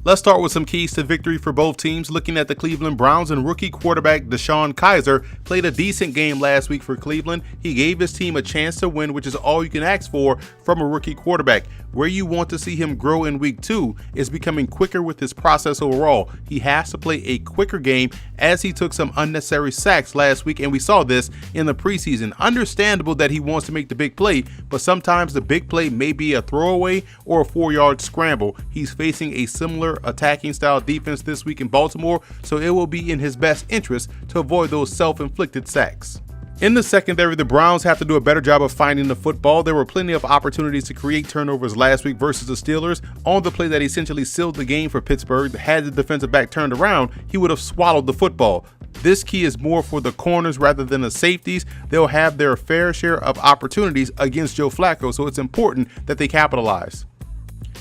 Let's start with some keys to victory for both teams. Looking at the Cleveland Browns, and rookie quarterback DeShone Kizer played a decent game last week for Cleveland. He gave his team a chance to win, which is all you can ask for from a rookie quarterback. Where you want to see him grow in week 2 is becoming quicker with his process overall. He has to play a quicker game, as he took some unnecessary sacks last week, and we saw this in the preseason. Understandable that he wants to make the big play, but sometimes the big play may be a throwaway or a 4-yard scramble. He's facing a similar attacking style defense this week in Baltimore, so it will be in his best interest to avoid those self-inflicted sacks. In the secondary, the Browns have to do a better job of finding the football. There were plenty of opportunities to create turnovers last week versus the Steelers. On the play that essentially sealed the game for Pittsburgh, had the defensive back turned around, he would have swallowed the football. This key is more for the corners rather than the safeties. They'll have their fair share of opportunities against Joe Flacco, so it's important that they capitalize.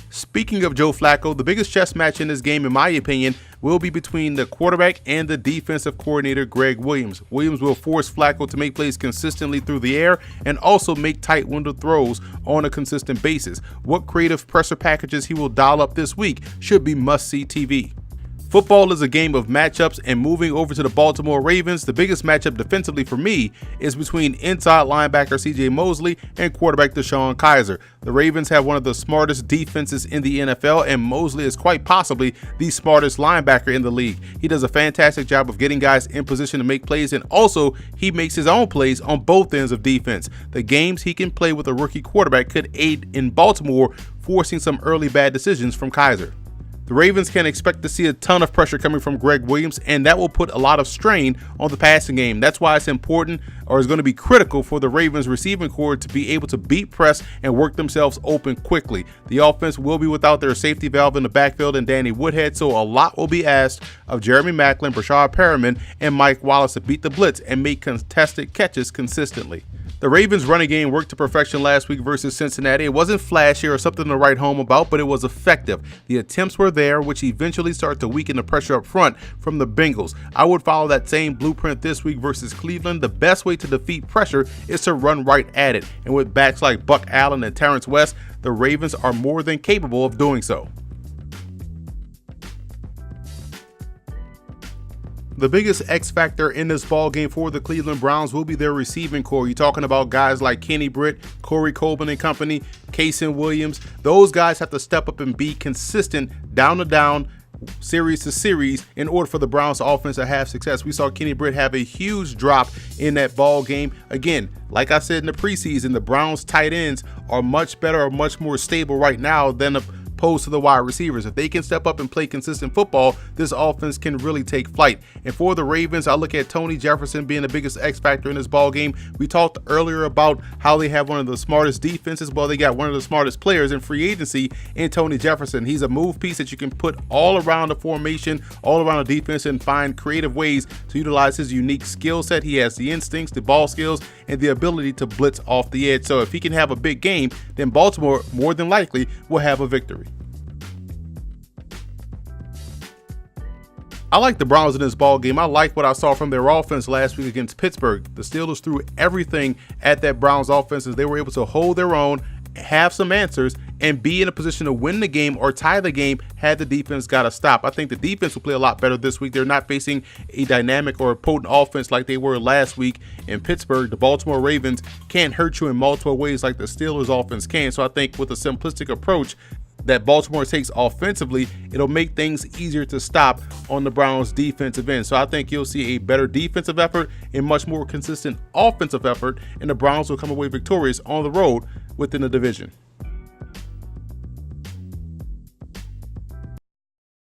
Speaking of Joe Flacco, the biggest chess match in this game, in my opinion, will be between the quarterback and the defensive coordinator, Greg Williams. Williams will force Flacco to make plays consistently through the air and also make tight window throws on a consistent basis. What creative pressure packages he will dial up this week should be must-see TV. Football is a game of matchups, and moving over to the Baltimore Ravens, the biggest matchup defensively for me is between inside linebacker C.J. Mosley and quarterback DeShone Kizer. The Ravens have one of the smartest defenses in the NFL, and Mosley is quite possibly the smartest linebacker in the league. He does a fantastic job of getting guys in position to make plays, and also he makes his own plays on both ends of defense. The games he can play with a rookie quarterback could aid in Baltimore forcing some early bad decisions from Kizer. The Ravens can expect to see a ton of pressure coming from Greg Williams, and that will put a lot of strain on the passing game. That's why it's important, or is going to be critical, for the Ravens receiving corps to be able to beat press and work themselves open quickly. The offense will be without their safety valve in the backfield and Danny Woodhead, so a lot will be asked of Jeremy Maclin, Brashad Perriman, and Mike Wallace to beat the blitz and make contested catches consistently. The Ravens' running game worked to perfection last week versus Cincinnati. It wasn't flashy or something to write home about, but it was effective. The attempts were there, which eventually started to weaken the pressure up front from the Bengals. I would follow that same blueprint this week versus Cleveland. The best way to defeat pressure is to run right at it, and with backs like Buck Allen and Terrence West, the Ravens are more than capable of doing so. The biggest X factor in this ball game for the Cleveland Browns will be their receiving core. You're talking about guys like Kenny Britt, Corey Coleman and company, Kasen Williams. Those guys have to step up and be consistent down to down, series to series, in order for the Browns offense to have success. We saw Kenny Britt have a huge drop in that ball game. Again, like I said in the preseason, the Browns tight ends are much better or much more stable right now than opposed to the wide receivers. If they can step up and play consistent football, this offense can really take flight. And for the Ravens, I look at Tony Jefferson being the biggest X factor in this ball game. We talked earlier about how they have one of the smartest defenses. Well, they got one of the smartest players in free agency in Tony Jefferson. He's a move piece that you can put all around the formation, all around the defense, and find creative ways to utilize his unique skill set. He has the instincts, the ball skills, and the ability to blitz off the edge. So if he can have a big game, then Baltimore more than likely will have a victory. I like the Browns in this ball game. I like what I saw from their offense last week against Pittsburgh. The Steelers threw everything at that Browns offense as they were able to hold their own, have some answers, and be in a position to win the game or tie the game had the defense got to stop. I think the defense will play a lot better this week. They're not facing a dynamic or a potent offense like they were last week in Pittsburgh. The Baltimore Ravens can't hurt you in multiple ways like the Steelers offense can. So I think with a simplistic approach that Baltimore takes offensively, it'll make things easier to stop on the Browns defensive end. So I think you'll see a better defensive effort and much more consistent offensive effort, and the Browns will come away victorious on the road within the division.